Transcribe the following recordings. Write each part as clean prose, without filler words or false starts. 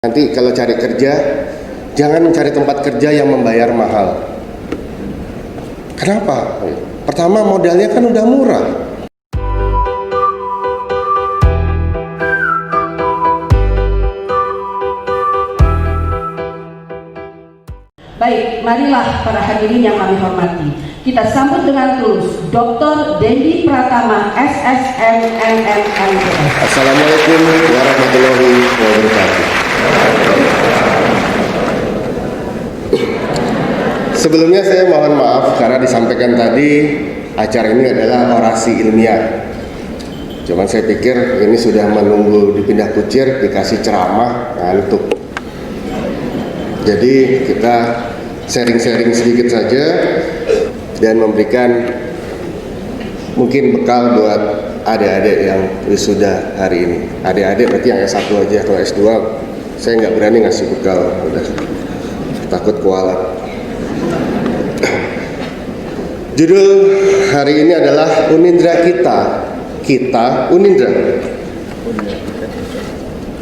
Nanti kalau cari kerja, jangan mencari tempat kerja yang membayar mahal. Kenapa? Pertama, modalnya kan udah murah. Baik, marilah para hadirin yang kami hormati, kita sambut dengan tulus Dr. Dendi Pratama, SSM, MMMTS. Assalamualaikum warahmatullahi wabarakatuh. Sebelumnya saya mohon maaf karena disampaikan tadi acara ini adalah orasi ilmiah. Cuman saya pikir ini sudah menunggu dipindah kucir, dikasih ceramah, ngantuk. Jadi kita sharing-sharing sedikit saja dan memberikan mungkin bekal buat adik-adik yang wisuda hari ini. Adik-adik berarti yang S1 aja, kalau S2 saya nggak berani ngasih bekal, udah takut kualat. Judul hari ini adalah Unindra kita Unindra.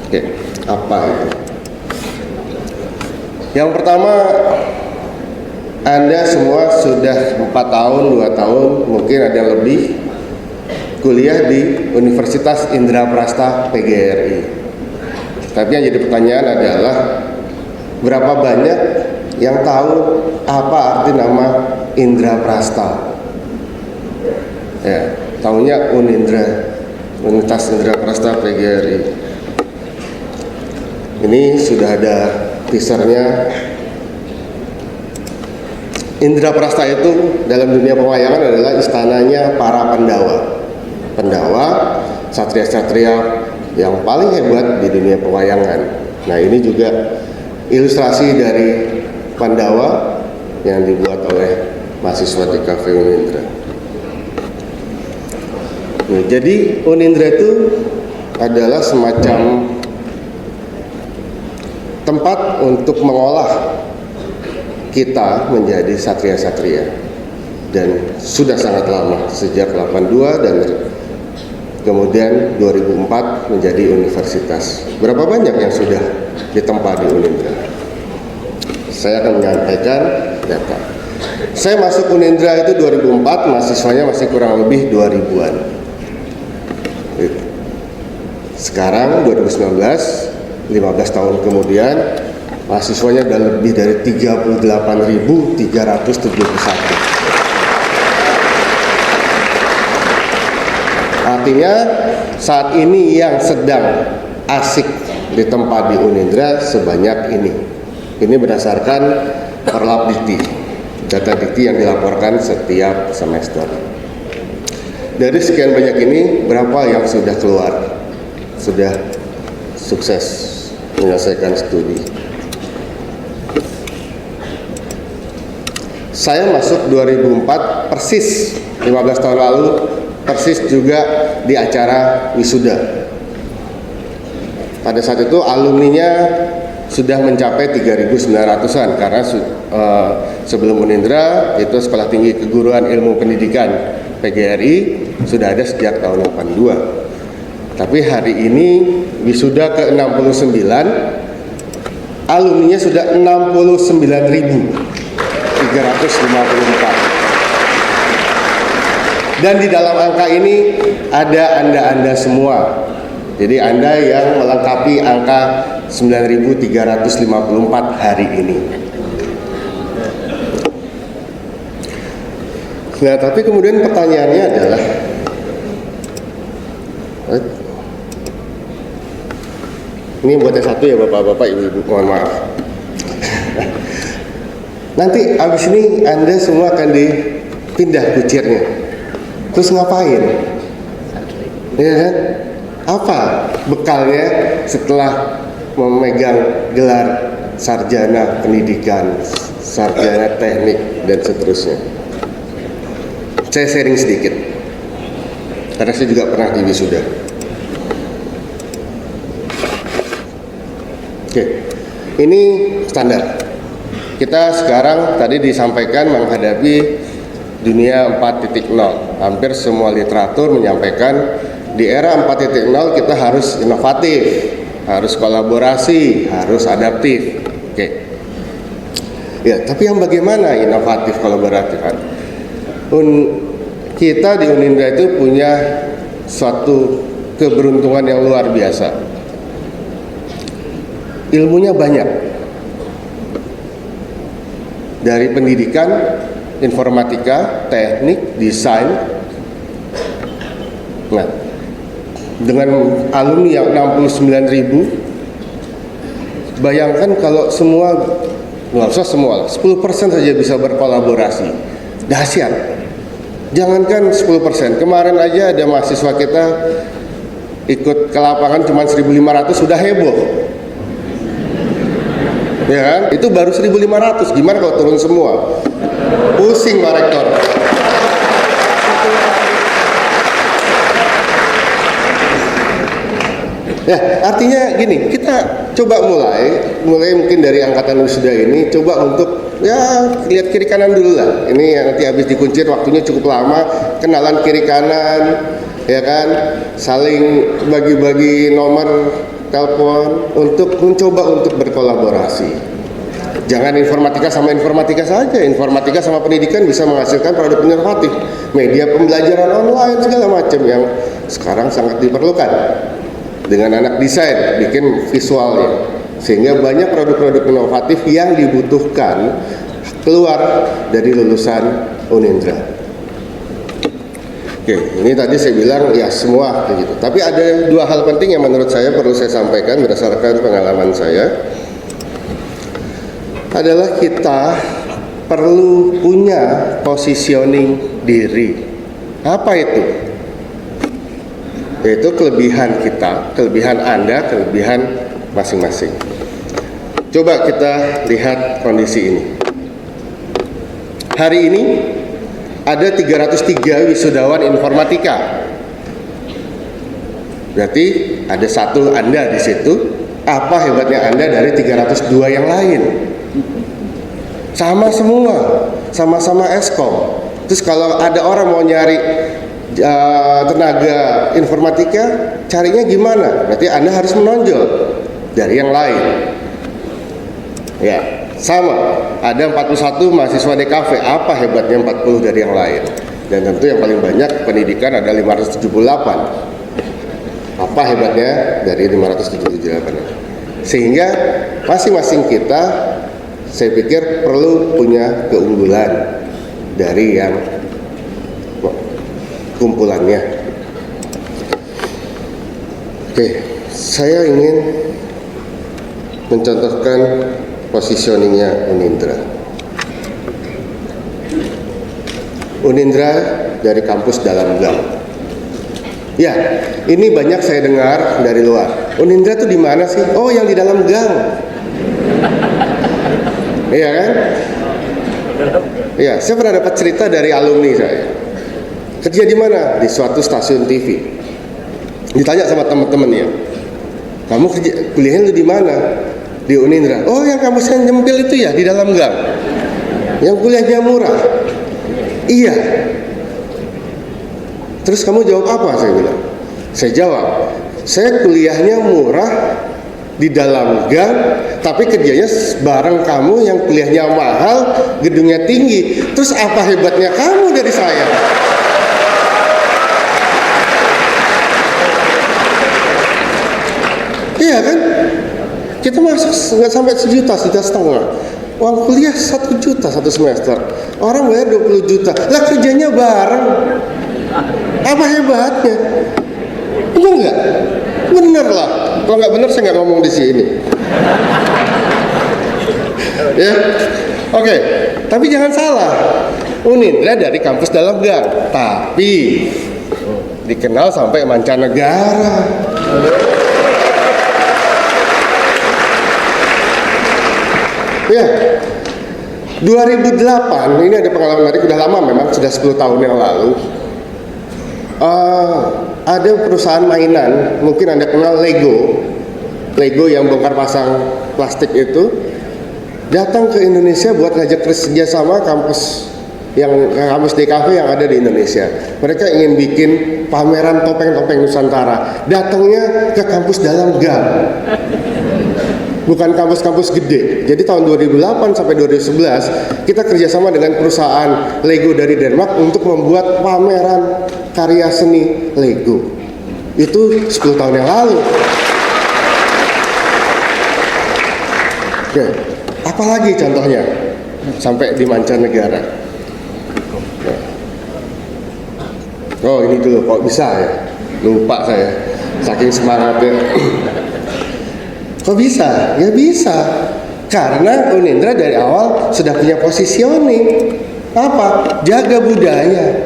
Oke, apa itu? Yang pertama, Anda semua sudah 4 tahun, 2 tahun, mungkin ada yang lebih, kuliah di Universitas Indraprasta PGRI. Tapi yang jadi pertanyaan adalah berapa banyak yang tahu apa arti nama Indraprasta? Ya, tahunya Unindra, Universitas Indraprasta PGRI. Ini sudah ada teasernya. Indraprasta itu dalam dunia pewayangan adalah istananya para pendawa, satria-satria yang paling hebat di dunia pewayangan. Nah, ini juga ilustrasi dari Pandawa yang dibuat oleh mahasiswa di Cafe Unindra. Nah, jadi Unindra itu adalah semacam tempat untuk mengolah kita menjadi satria-satria, dan sudah sangat lama, sejak 82 dan kemudian 2004 menjadi universitas. Berapa banyak yang sudah ditempa di Unindra? Saya akan menyampaikan data. Saya masuk Unindra itu 2004, mahasiswanya masih kurang lebih 2000-an. Sekarang 2019, 15 tahun kemudian, mahasiswanya sudah lebih dari 38.371. Artinya saat ini yang sedang asik ditempa di Unindra sebanyak ini. Ini berdasarkan Perlap Dikti, data Dikti yang dilaporkan setiap semester. Dari sekian banyak ini, berapa yang sudah keluar, sudah sukses menyelesaikan studi? Saya masuk 2004, persis 15 tahun lalu, persis juga di acara wisuda. Pada saat itu alumninya sudah mencapai 3.900-an karena sebelum Unindra itu Sekolah Tinggi Keguruan Ilmu Pendidikan PGRI sudah ada sejak tahun 82. Tapi hari ini wisuda ke-69, alumninya sudah 69.354. Dan di dalam angka ini ada Anda semua. Jadi Anda yang melengkapi angka 9.354 hari ini. Nah, tapi kemudian pertanyaannya adalah, ini buat yang satu ya Bapak-Bapak, Ibu-Ibu, mohon maaf. Nanti abis ini Anda semua akan dipindah kucirnya. Terus ngapain? Ya kan? Apa bekalnya setelah memegang gelar sarjana pendidikan, sarjana teknik, dan seterusnya? Saya sharing sedikit, karena saya juga pernah di wisuda. Oke, ini standar. Kita sekarang tadi disampaikan menghadapi dunia 4.0. Hampir semua literatur menyampaikan di era 4.0 kita harus inovatif, harus kolaborasi, harus adaptif. Oke. Ya, tapi yang bagaimana inovatif kolaboratif? Kita di Unindra itu punya suatu keberuntungan yang luar biasa. Ilmunya banyak. Dari pendidikan, informatika, teknik, desain. Nah, dengan alumni yang 69.000, bayangkan kalau semua, nggak usah semua, 10% saja bisa berkolaborasi. Dahsyat. Jangankan 10%, kemarin aja ada mahasiswa kita ikut ke lapangan cuma 1.500 sudah heboh. Ya kan? Itu baru 1.500, gimana kalau turun semua? Pusing Pak Rektor. Ya, artinya gini, kita coba mulai mungkin dari angkatan wisuda ini, coba untuk ya lihat kiri kanan dulu lah. Ini nanti habis dikuncir waktunya cukup lama, kenalan kiri kanan, ya kan, saling bagi-bagi nomor telepon untuk mencoba untuk berkolaborasi. Jangan informatika sama informatika saja, informatika sama pendidikan bisa menghasilkan produk inovatif, media pembelajaran online segala macam yang sekarang sangat diperlukan. Dengan anak desain bikin visualnya, sehingga banyak produk-produk inovatif yang dibutuhkan keluar dari lulusan Unindra. Oke, ini tadi saya bilang ya semua gitu. Tapi ada dua hal penting yang menurut saya perlu saya sampaikan berdasarkan pengalaman saya. Adalah kita perlu punya positioning diri. Apa itu? Yaitu kelebihan kita, kelebihan Anda, kelebihan masing-masing. Coba kita lihat kondisi ini. Hari ini ada 303 wisudawan informatika. Berarti ada satu Anda di situ. Apa hebatnya Anda dari 302 yang lain? Sama semua, sama-sama Eskom. Terus kalau ada orang mau nyari tenaga informatika, carinya gimana? Berarti Anda harus menonjol dari yang lain. Ya, sama. Ada 41 mahasiswa DKV. Apa hebatnya 40 dari yang lain? Dan tentu yang paling banyak pendidikan ada 578. Apa hebatnya dari 578? Sehingga masing-masing kita, saya pikir perlu punya keunggulan dari yang kumpulannya. Oke, saya ingin mencontohkan positioningnya Unindra. Unindra dari kampus dalam gang. Ya, ini banyak saya dengar dari luar. Unindra tuh di mana sih? Oh, yang di dalam gang. Iya kan? Iya, saya pernah dapat cerita dari alumni saya. Kerja di mana? Di suatu stasiun TV. Ditanya sama teman-temannya, kamu kerja kuliahnya di mana? Di Unindra. Oh, yang kampusnya nyempil itu ya, di dalam gang. Yang kuliahnya murah. Iya. Terus kamu jawab apa? Saya bilang. Saya jawab, saya kuliahnya murah di dalam gang, tapi kerjanya bareng kamu yang kuliahnya mahal, gedungnya tinggi. Terus apa hebatnya kamu dari saya? Iya kan? Kita masuk nggak sampai 1 juta, 1,5 juta. Uang kuliah 1 juta 1 semester. Orang bayar 20 juta. Lah kerjanya bareng. Apa hebatnya? Enggak? Bener lah. Kalau nggak bener saya nggak ngomong di sini. Ya, oke. Tapi jangan salah. Unindra dari kampus dalam gang, tapi dikenal sampai mancanegara. Ya, 2008 ini ada pengalaman menarik, udah lama memang, sudah 10 tahun yang lalu. Ada perusahaan mainan, mungkin Anda kenal Lego yang bongkar pasang plastik itu, datang ke Indonesia buat ngajak kerjasama kampus yang kampus DKV yang ada di Indonesia. Mereka ingin bikin pameran topeng-topeng Nusantara. Datangnya ke kampus dalam gang. Bukan kampus-kampus gede. Jadi tahun 2008 sampai 2011 kita kerjasama dengan perusahaan Lego dari Denmark untuk membuat pameran karya seni Lego. Itu 10 tahun yang lalu. Oke, apalagi contohnya sampai di mancanegara. Oh ini dulu kok bisa ya? Lupa saya, saking semangatnya. Kok bisa? Ya bisa. Karena Unindra dari awal sudah punya positioning. Apa? Jaga budaya.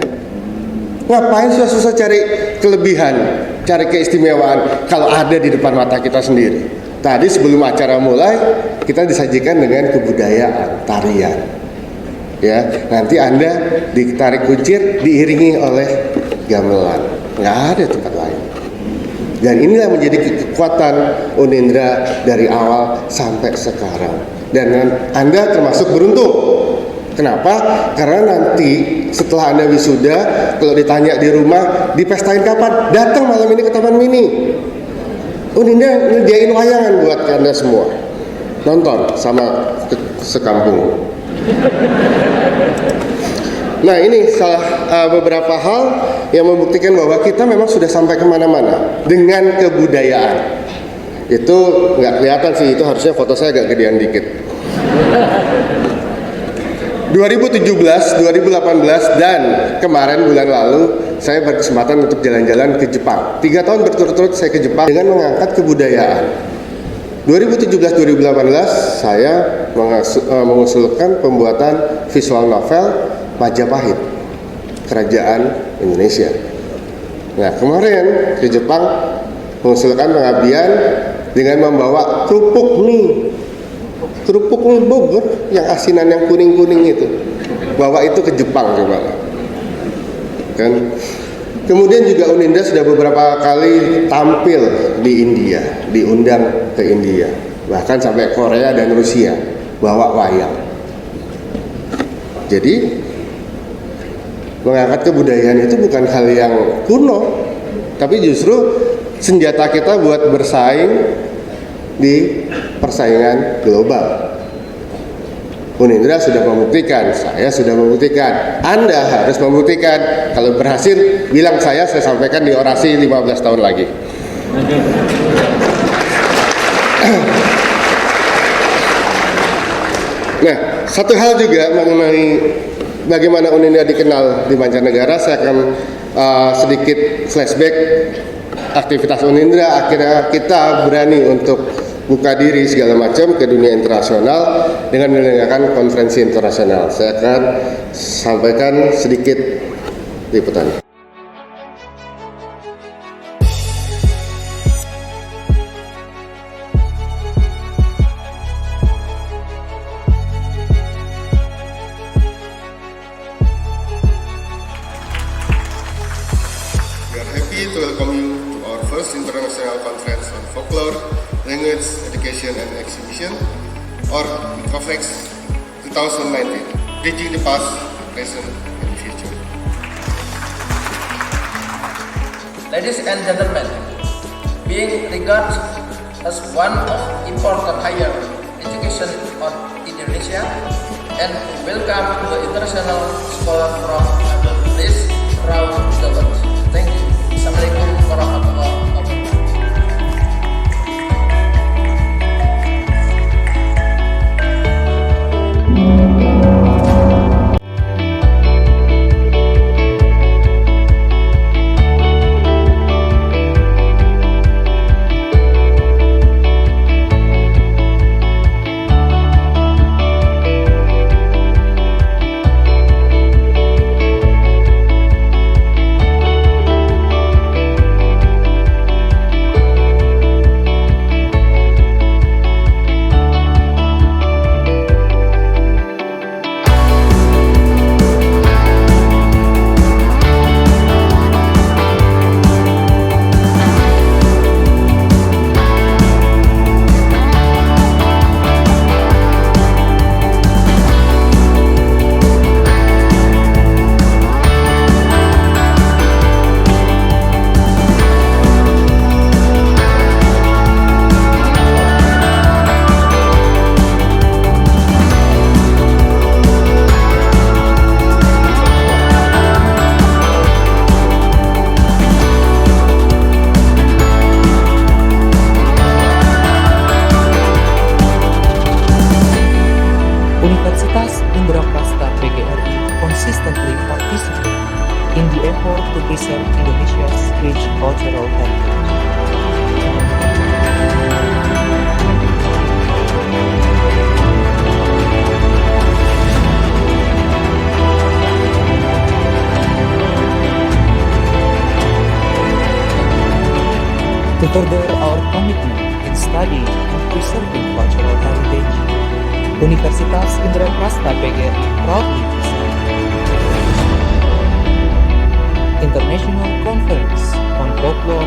Ngapain susah-susah cari kelebihan, cari keistimewaan kalau ada di depan mata kita sendiri. Tadi sebelum acara mulai, kita disajikan dengan kebudayaan, tarian. Ya, nanti Anda ditarik kuncir, diiringi oleh gamelan. Nggak ada tempat lain. Dan inilah menjadi kekuatan Unindra dari awal sampai sekarang. Dan Anda termasuk beruntung. Kenapa? Karena nanti setelah Anda wisuda, kalau ditanya di rumah, dipestain kapan? Datang malam ini ke Taman Mini. Unindra nyediain wayangan buat Anda semua. Nonton sama sekampung. Nah ini salah beberapa hal yang membuktikan bahwa kita memang sudah sampai kemana-mana dengan kebudayaan. Itu nggak kelihatan sih, itu harusnya foto saya agak gedean dikit. 2017, 2018 dan kemarin bulan lalu saya berkesempatan untuk jalan-jalan ke Jepang. 3 tahun berturut-turut saya ke Jepang dengan mengangkat kebudayaan. 2017-2018 saya mengusulkan pembuatan visual novel Majapahit, Kerajaan Indonesia. Nah kemarin ke Jepang mengusulkan pengabdian dengan membawa kerupuk mie Bogor yang asinan yang kuning-kuning itu, bawa itu ke Jepang coba kan. Kemudian juga Unindra sudah beberapa kali tampil di India, diundang ke India, bahkan sampai Korea dan Rusia, bawa wayang. Jadi mengangkat kebudayaan itu bukan hal yang kuno, tapi justru senjata kita buat bersaing di persaingan global. Unindra sudah membuktikan, saya sudah membuktikan, Anda harus membuktikan. Kalau berhasil, bilang saya sampaikan di orasi 15 tahun lagi. Nah, satu hal juga mengenai bagaimana Unindra dikenal di mancanegara, saya akan sedikit flashback aktivitas Unindra. Akhirnya kita berani untuk buka diri segala macam ke dunia internasional dengan menyelenggarakan konferensi internasional. Saya akan sampaikan sedikit liputan. We are happy to welcome you to our first international conference on folklore, language, education, and exhibition, or ICOFEX 2019, Bridging the Past, Present, and Future. Ladies and gentlemen, being regarded as one of important higher education of Indonesia, and welcome the international scholar from other places around the world. Thank you. Assalamualaikum warahmatullahi wabarakatuh. preserve Indonesia's rich cultural heritage. To further our commitment in studying and preserving cultural heritage, Universitas Indraprasta PGRI proudly presents International Conference on Folklore,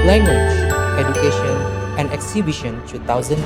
Language, Education, and Exhibition 2019.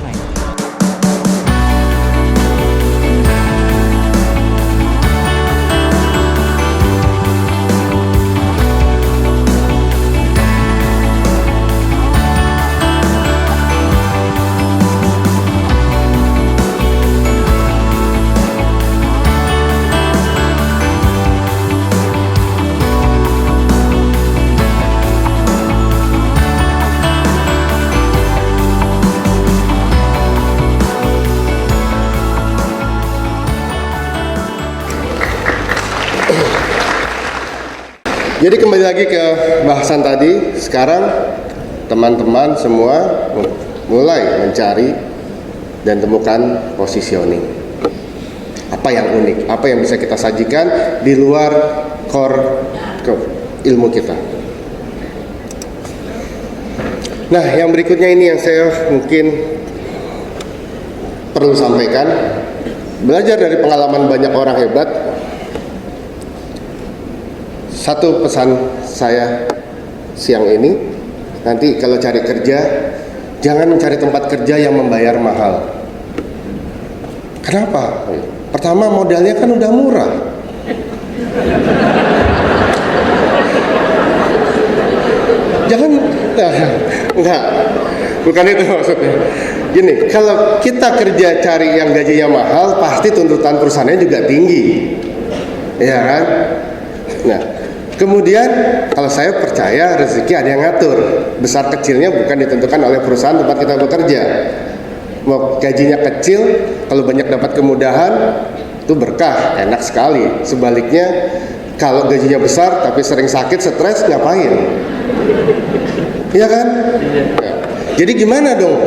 Jadi kembali lagi ke bahasan tadi. Sekarang teman-teman semua mulai mencari dan temukan positioning. Apa yang unik, apa yang bisa kita sajikan di luar core ilmu kita. Nah, yang berikutnya ini yang saya mungkin perlu sampaikan. Belajar dari pengalaman banyak orang hebat. Satu pesan saya siang ini, nanti kalau cari kerja, jangan mencari tempat kerja yang membayar mahal. Kenapa? Pertama, modalnya kan udah murah. Jangan, enggak, bukan itu maksudnya. Gini, kalau kita kerja cari yang gajinya mahal, pasti tuntutan perusahaannya juga tinggi, ya kan? Nah, kemudian kalau saya percaya rezeki ada yang ngatur. Besar kecilnya bukan ditentukan oleh perusahaan tempat kita bekerja. Mau gajinya kecil, kalau banyak dapat kemudahan, itu berkah, enak sekali. Sebaliknya, kalau gajinya besar tapi sering sakit, stres, ngapain? Iya kan? Nah, jadi gimana dong?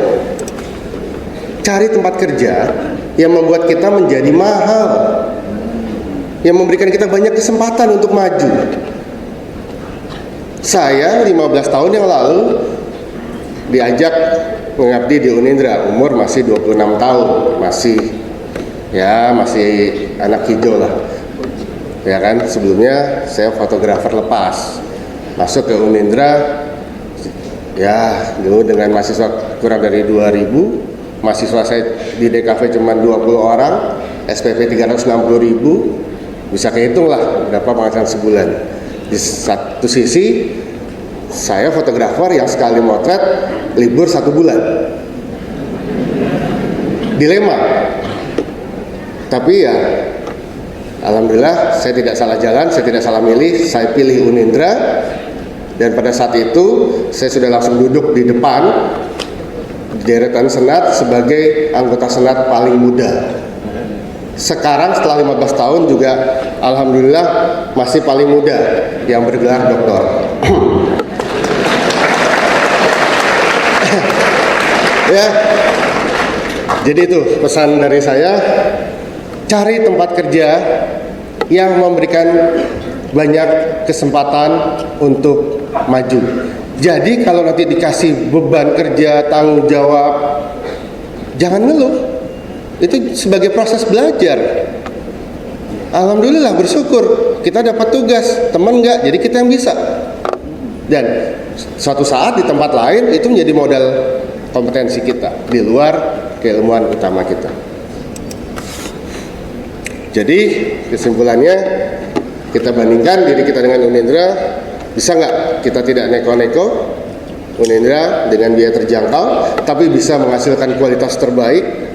Cari tempat kerja yang membuat kita menjadi mahal, yang memberikan kita banyak kesempatan untuk maju. Saya 15 tahun yang lalu diajak mengabdi di Unindra, umur masih 26 tahun, masih anak hijau lah. Ya kan, sebelumnya saya fotografer lepas. Masuk ke Unindra ya dulu dengan mahasiswa kurang dari 2000, mahasiswa saya di DKV cuma 20 orang, SPP 360.000, bisa kehitung lah berapa penghasilan sebulan. Di satu sisi saya fotografer yang sekali motret libur 1 bulan, dilema. Tapi ya alhamdulillah saya tidak salah jalan, saya tidak salah milih, saya pilih Unindra. Dan pada saat itu saya sudah langsung duduk di depan deretan senat sebagai anggota senat paling muda. Sekarang setelah 15 tahun juga alhamdulillah masih paling muda yang bergelar doktor. Ya. Jadi itu pesan dari saya, cari tempat kerja yang memberikan banyak kesempatan untuk maju. Jadi kalau nanti dikasih beban kerja, tanggung jawab, jangan ngeluh. Itu sebagai proses belajar. Alhamdulillah, bersyukur kita dapat tugas, teman enggak, jadi kita yang bisa. Dan suatu saat di tempat lain itu menjadi modal kompetensi kita di luar keilmuan utama kita. Jadi kesimpulannya, kita bandingkan diri kita dengan Unindra. Bisa nggak kita tidak neko-neko? Unindra dengan biaya terjangkau tapi bisa menghasilkan kualitas terbaik.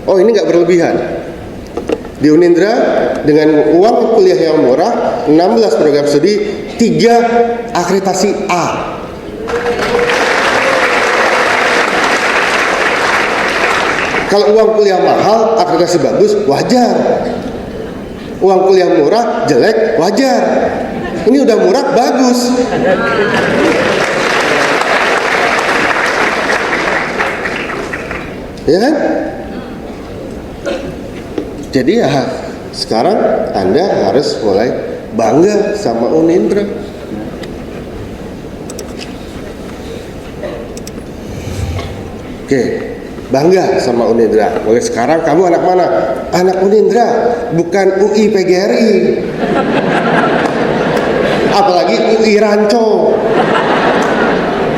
Oh, ini nggak berlebihan. Di Unindra dengan uang kuliah yang murah, 16 program studi, 3 akreditasi A. Kalau uang kuliah mahal, akreditasi bagus, wajar. Uang kuliah murah, jelek, wajar. Ini udah murah, bagus. Ya kan? Jadi ya sekarang Anda harus mulai bangga sama Unindra. Oke, bangga sama Unindra. Mulai sekarang kamu anak mana? Anak Unindra, bukan UI PGRI. Apalagi UI Ranco,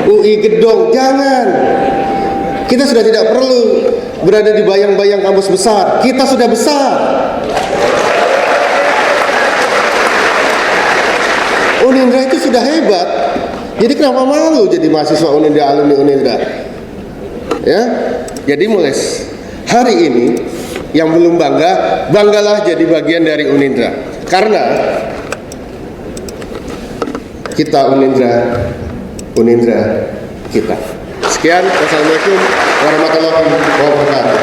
UI Gedong, jangan. Kita sudah tidak perlu berada di bayang-bayang kampus besar. Kita sudah besar. Unindra itu sudah hebat. Jadi kenapa malu jadi mahasiswa Unindra, alumni Unindra? Ya, jadi mulai hari ini yang belum bangga, banggalah jadi bagian dari Unindra. Karena kita Unindra, Unindra kita. Sekian, wassalamualaikum warahmatullahi wabarakatuh.